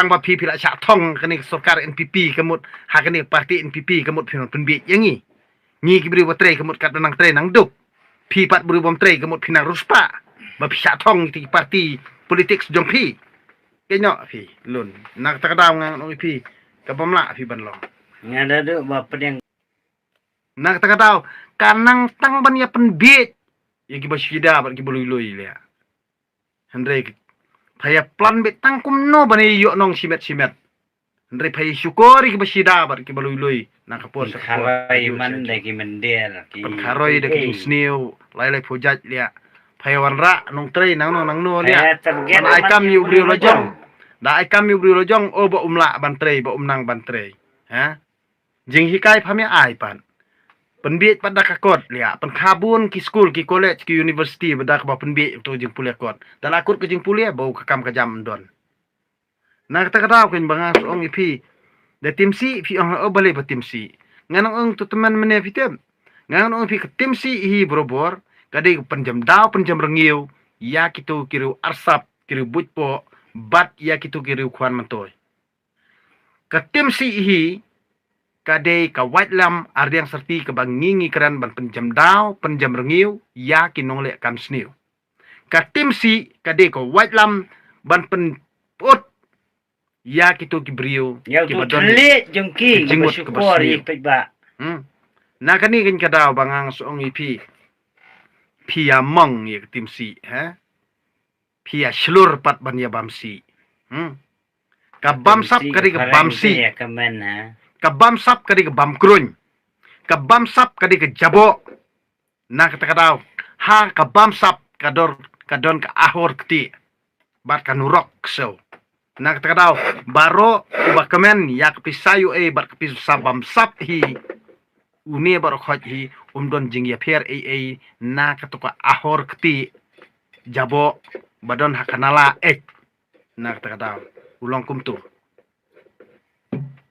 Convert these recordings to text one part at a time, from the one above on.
tang ba phi la cha thong kani sarkar NPP kemut ha kani parti NPP kemut phinon penbi yangi ngi kibri wa tre kemut kat nang tre nang duk phi pat buru bom tre kemut phinang ruspa ba phi cha thong ti parti politik jong phi kenyo phi lun nak ta daw ngang oi phi ka bamla phi ban long ngada do ba pedeng nak ta daw kanang tang ban ya penbi ya ki ba shida ba ki bolui loi le Hendrik Paya plan bet tangkum no bani yo nong simet. Ndre paya syukuri ki basida bar ki balui nang kapor sa kharai man dagi mendel ki kharoi de ki snew lai phojat lia paya wanra nong tre nang no lia man ai kam yu bri lojong da ai kam yu bri lojong o ba umla ban tre ba umnang ban tre ha jing hikai phamya ai pan penbiet pada kakot lia pen khabun ki school ki college ki university badak ba penbiet to jing pulia kot dan akut ke jing pulia bau kakam kajam don na kata kata ken bangas ong ipi de tim si fi ong o bale ba tim si nganong ong tu teman mene fitem nganong ong fi tim si hi borobor kade penjam daw penjam rengiu ya kitu kiru arsap kiru butpo bat ya kitu kiru kwan mantoy ka tim si hi kadai ka white lam ardiang serti ka bangingi keran ban penjam daw penjam rengiu ya kinong le kam sniu ka tim si kadai ka white lam ban pen pot ya kitu kibriu ki badon le jengki bersyukur ipet ba na kani kin kadaw bangang soong ipi pia mong ye tim si ha pia slur pat ban ya bamsi ka bamsap kadi ka bamsi ya kamen ha kabam sap kadi ke bam krun kabam sap kadi ke jabo na kata kadaw ha kabam sap kadon ka ahor kti bat kanurok so na kata kadaw baro uba kemen ya kepisayu bat kepis sabam sap hi uni baro khoj hi don jing ya pher na kata ahor kti jabo badon hakanala na kata kadaw ulong kumtu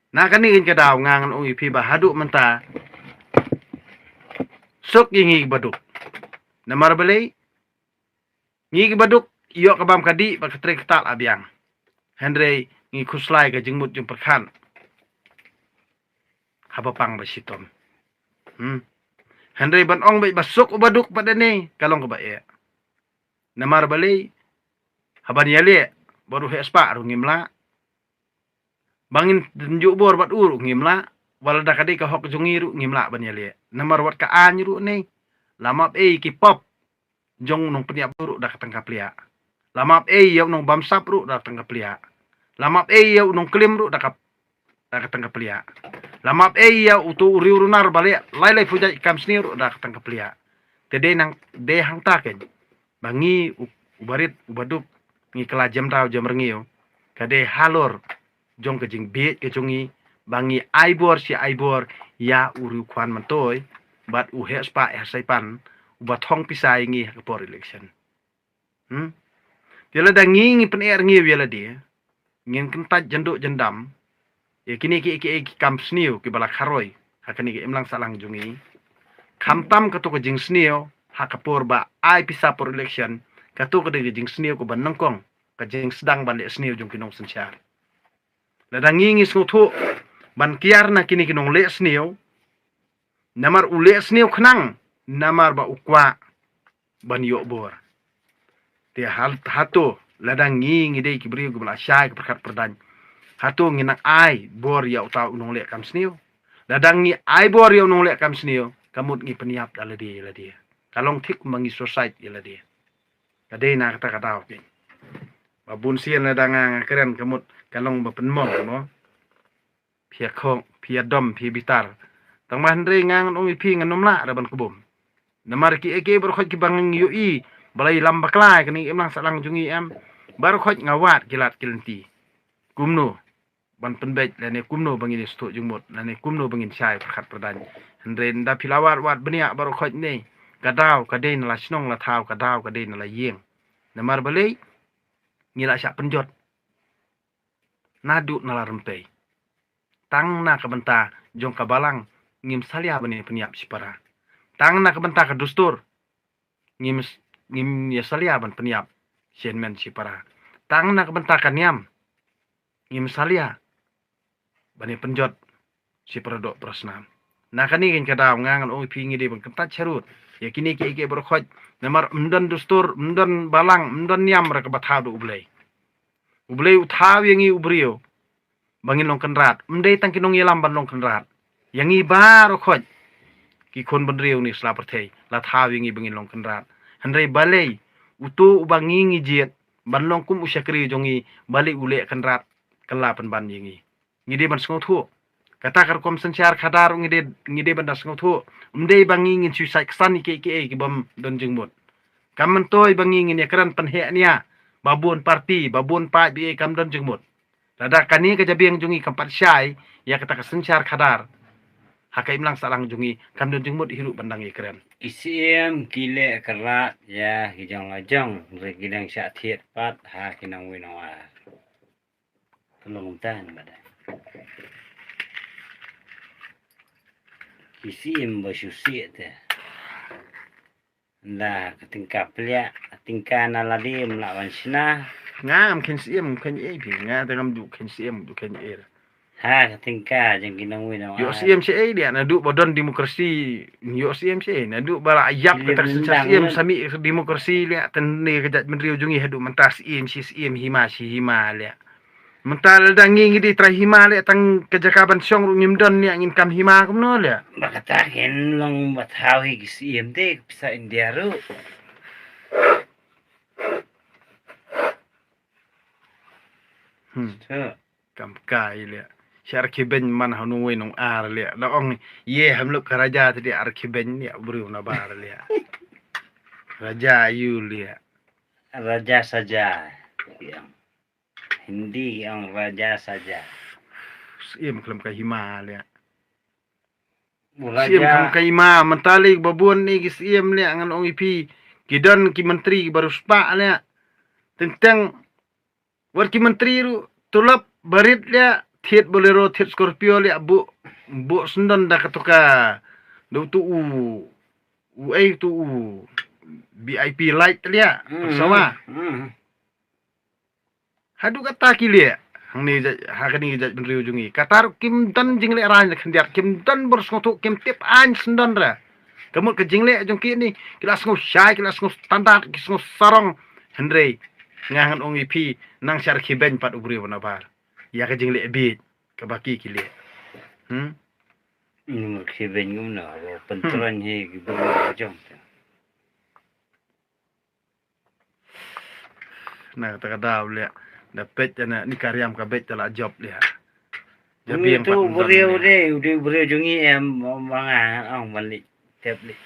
na kani kin kadaw ngangan ong ipi ba hadu menta sok yingi baduk na marbelay ngi baduk iyo kabam kadi ba katre ketal abiang Henry ngi kuslai ka jingmut jung perkhan haba pang ba sitom Henry ban ong ba basok baduk padane kalong ka ba e na marbelay haban yale baru he spa ru ngimla bangin tunjuk bor bat uru ngimla walada kadi ka hok jungi ru ngimla ban yale namar wat ka an ru ni lamap ki pop jong nong peniap ru dak tangkap lia lamap yau nong bamsap ru dak tangkap lia lamap yau nong klim ru dak tangkap lia lamap yau utu uri urunar balik lai fuja ikam sni ru dak tangkap lia tede nang de hang taken bangi ubarit ubaduk ngi kala jam daw jam rengiu kade halor jong ke jing be ke jongi bangi aibor si aibor ya uru kwan mantoy bat uhe spa saipan ubat hong pisai ngi ke por election Yala da ngi pen ngi yala dia ngin kentat jenduk jendam ya kini ki kam sniu ki balak haroi hakani ki imlang salang jungi kamtam katu ke jing sniu hakapur ba ai pisa por election katu ke jing sniu ko ban nangkong ke jing sedang ban de sniu jong kinong sensyar ladang ngingis ngutu ban kiar na kini kinong le sniu namar ule sniu khnang namar ba ukwa ban yo bor ti hatu ladang ngingi dei kibri gubla syai perkat perdan hatu nginak ai bor ya utau nong le kam sniu ladang ngi ai bor ya nong le kam sniu kamut ngi peniap dala dia kalong thik mangi society ila dia kadai na kata kata oke babun sian ladang keren kamut kalong ba penmong mo pia khong pia dom pia bitar tang man re ngang ong ipi nganom la raban kubum namar ki eke ber khoj ki bang yu i balai lam baklai kani emlang salang jungi em bar khoj ngawat kilat kilenti kumno ban penbej lane kumno bangin stu jungmot lane kumno bangin syai perkat perdan hendren da pilawat wat benia bar khoj ne kadaw kadai na lasnong la thau kadaw kadai na la yeng namar balai ngila syak penjot nadu nala rempei tang na kabenta jong kabalang ngim salia bani peniap sipara tang na kabenta ka dustur ngim ya salia ban peniap sienmen sipara tang na kabenta ka niam ngim salia bani penjot si perodok prasnam na kani kin kadaw ngangan ong pi ngide bang kentat charut ya kini ki berkhoj namar mdan dustur mdan balang mdan niam ra ka bathadu ublei uthaw yangi ubrio bangin long kenrat mdei tang kinong yelam ban long kenrat yangi bar khoj ki khon bandriu ni sla perthei la thaw yangi bangin long kenrat handrei balei utu ubangi ngi jiet ban long kum usyakri jongi balik ule kenrat kelapan ban yangi ngide ban sngo thu kata kar kom sensyar khadar ngide ban das sngo thu mdei bangi ngin suicide kesan ki bam don jengmut kamen toy bangi ngin yakran penhe nia babun parti babun pa bi kam don jengmut lada kani ka jabiang jungi kampat syai ya kata kesensyar khadar hakai imlang salang jungi kam don jengmut hiru bandang ikren Isim kile kerat ya hijang lajang regidang syak thiet pat ha kinang winawa. Tolong tan badai. Isim bersusi te. Lah ketingkap lia tingkan aladi melawan sina. ngam ken siem ken pi nga tengam du ken siem du ken Ha ketingka jeng kinang winawa. yo siem se dia na du bodon demokrasi yo siem se na du bala ayap Siem kata rendang, siem kan? sami demokrasi lia tenne kejat mendriu jungi hadu mentas iem hima lia mental dangi ngidi tra hima lia tang kejakaban syong ru ngimdon lia ngin kam hima kumno lia Bakatakin long bathawi isim te bisa India ru. So. kam kai lia syar kiben man hanu we nong ar lia la ong ye hamluk karaja tadi ar kiben lia bru na bar lia raja yu lia Raja saja yang Hindi yang raja saja. siem kelam ka hima lia siem Raja kam ka hima mentalik babun ni ki siem lia ngan ong ipi kidan ki menteri baru spa lia tentang war ki menteri ru tulap barit lia thiet bolero thiet scorpio lia bu sendon da katuka do tu tu VIP light lia sama hadu kata kilia hang ni hakani jaj benriu jungi katar kim dan jingle ran khandiar kim dan bersngotu kim tip an sendon ra kamut ke jingle jongki ni kilas ngo syai kilas ngo standar kilas ngo sarong hendrei ngangan ong ipi nang syar khiben pat ubri wana bar ya ke jingle bit ke baki kilia ini maksud benjum na pentron he gitu jom. nah kata daw lia dapat jana ni karyam ka bet la job lia Jabi yang tu beriau jungi em mangan ong balik tebli.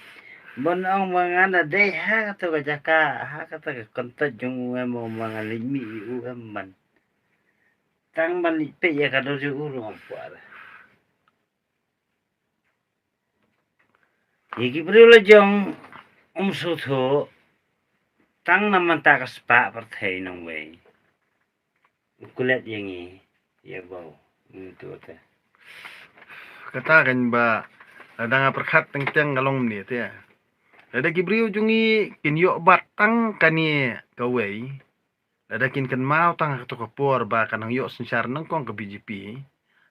Bon ong mangan ada ha kata kajaka ha kata kontak jung em mangan limi u em man. Tang balik pe ya kado ju urung puara. Iki beriau la jong sutho tang naman tak spa partai nong wei. Kulit yang ini ya bau. Itu teh. kata kan ba ada nga perkhat teng galong ni te ada gibriu jungi kin yo batang kani kawei ada kin kan mau tang to kapor ba kanang yo sensar nang kong ke BJP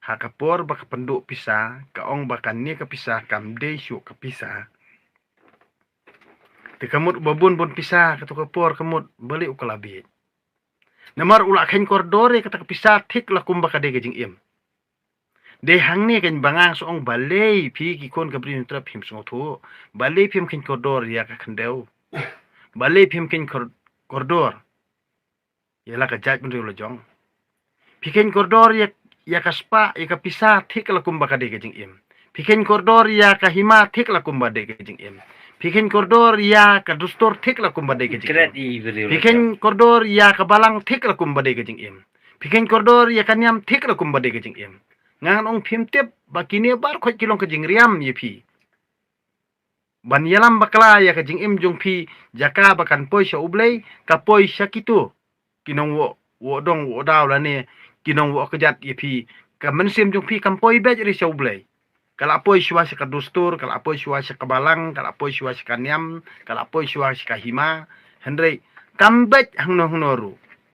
ha kapor ba kapenduk pisah ka ong ba kan ni ka pisah kam de syu ka pisah te kamut babun pun pisah ka to kapor kamut balik ukalabi namar ula khain kordore kata ka pisah thik la kumba ka de gejing im de hang ni kan bangang soong balei pi ki kon ka brin trap him song thu balei phim kin kordor ya ka khandeu balei phim kin kordor ya la ka jaj mun lo jong pi kin kordor ya ka spa ya ka pisah thik la kumba ka de gejing im pi kin kordor ya ka hima thik la kumba de gejing im pi kin kordor ya ka dustor thik la kumba de gejing Kret im i beriau. pi kin kordor ya ka balang thik la kumba de gejing im pi kin kordor ya ka nyam thik la kumba de gejing im ngan ong phim tip bakini bar khoj kilong ka jingriam ye phi ban yalam bakla ya ka jing im jong phi jaka bakan poi sha ublei ka poi sha kitu kinong wo dong wo daw la ne kinong wo kejat ye phi ka mensim jong phi kam poi bej ri sha ublei kala poi shwa ka dustur kala poi shwa ka balang kala poi shwa ka nyam kala poi shwa ka hima hendrei kam bej hangno ru